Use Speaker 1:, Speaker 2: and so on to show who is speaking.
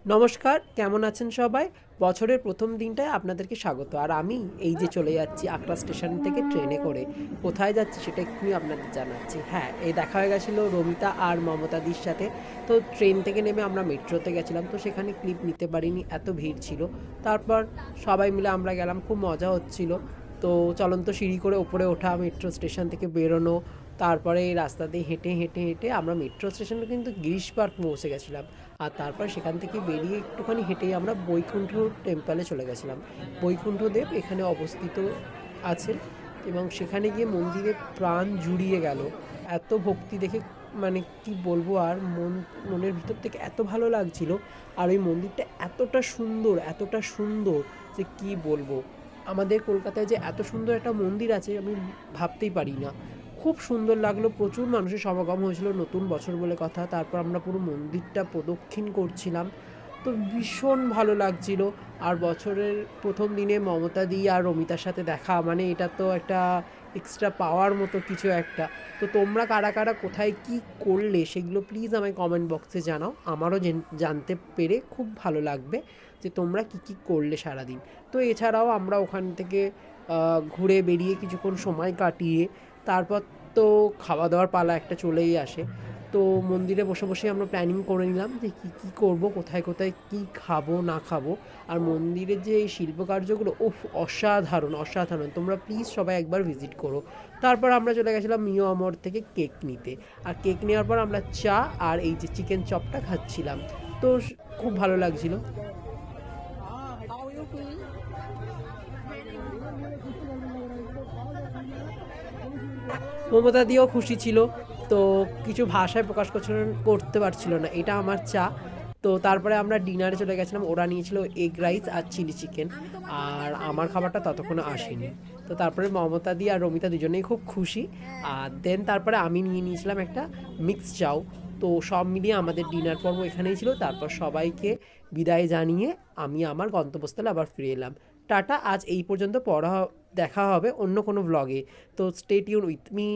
Speaker 1: নমস্কার, কেমন আছেন সবাই? বছরের প্রথম দিনটায় আপনাদেরকে স্বাগত। আর আমি এই যে চলে যাচ্ছি আগ্রা স্টেশন থেকে ট্রেনে করে। কোথায় যাচ্ছি সেটা এক্ষুনি আপনাদের জানাচ্ছি। হ্যাঁ, এই দেখা হয়ে গেছিল রমিতা আর মমতাদির সাথে। তো ট্রেন থেকে নেমে আমরা মেট্রোতে গেছিলাম। তো সেখানে ক্লিপ নিতে পারিনি, এত ভিড় ছিল। তারপর সবাই মিলে আমরা গেলাম, খুব মজা হচ্ছিল। তো চলন্ত সিঁড়ি করে ওপরে ওঠা, মেট্রো স্টেশন থেকে বেরোনো, তারপরে এই রাস্তা দিয়ে হেঁটে হেঁটে হেঁটে আমরা মেট্রো স্টেশনে কিন্তু গিরিশ পার্ক পৌঁছে গেছিলাম। আর তারপর সেখান থেকে বেরিয়ে একটুখানি হেঁটেই আমরা বৈকুণ্ঠ টেম্পলে চলে গেছিলাম। বৈকুণ্ঠদেব এখানে অবস্থিত আছেন এবং সেখানে গিয়ে মন্দিরে প্রাণ জুড়িয়ে গেল। এত ভক্তি দেখে মানে কি বলবো, আর মনের ভিতর থেকে এত ভালো লাগছিল। আর ওই মন্দিরটা এতটা সুন্দর যে কি বলবো। আমাদের কলকাতায় যে এত সুন্দর একটা মন্দির আছে আমি ভাবতেই পারি না। খুব সুন্দর লাগলো, প্রচুর মানুষের সমাগম হয়েছিল, নতুন বছর বলে কথা। তারপর আমরা পুরো মন্দিরটা প্রদক্ষিণ করছিলাম, তো ভীষণ ভালো লাগছিল। আর বছরের প্রথম দিনে মমতা দি আর রমিতার সাথে দেখা মানে এটা তো একটা এক্সট্রা পাওয়ার মতো কিছু একটা। তো তোমরা কারা কারা কোথায় কি করলে সেগুলো প্লিজ আমায় কমেন্ট বক্সে জানাও। আমারও জানতে পেরে খুব ভালো লাগবে যে তোমরা কি কি করলে সারাদিন। তো এছাড়াও আমরা ওখান থেকে ঘুরে বেরিয়ে কিছুক্ষণ সময় কাটিয়ে তারপর তো খাওয়া দাওয়ার পালা একটা চলেই আসে। তো মন্দিরে বসে বসে আমরা প্ল্যানিং করে নিলাম যে কী কী করবো, কোথায় কোথায় কী খাবো না খাবো। আর মন্দিরের যে এই শিল্পকার্যগুলো অসাধারণ অসাধারণ, তোমরা প্লিজ সবাই একবার ভিজিট করো। তারপর আমরা চলে গেছিলাম মিও আমর থেকে কেক নিতে। আর কেক নেওয়ার পর আমরা চা আর এই যে চিকেন চপটা খাচ্ছিলাম। তো খুব ভালো লাগছিল। মমতা দিয়েও খুশি ছিল, তো কিছু ভাষায় প্রকাশ করতে পারছিল না এটা আমার চা। তো তারপরে আমরা ডিনারে চলে গেছিলাম, ওরা নিয়েছিল এগ রাইস আর চিলি চিকেন, আর আমার খাবারটা ততক্ষণে আসেনি। তো তারপরে মমতা দি আর রমিতা দুজনেই খুব খুশি। আর দেন তারপরে আমি নিয়ে নিয়েছিলাম একটা মিক্স চাউ। তো সব মিলিয়ে আমাদের ডিনার পর্ব এখানেই ছিল। তারপর সবাইকে বিদায় জানিয়ে আমি আমার গন্তব্যস্থলে আবার ফিরে এলাম। টাটা, আজ এই পর্যন্ত। দেখা হবে অন্য কোনো ব্লগে। তো স্টে টিউন উইথ মি।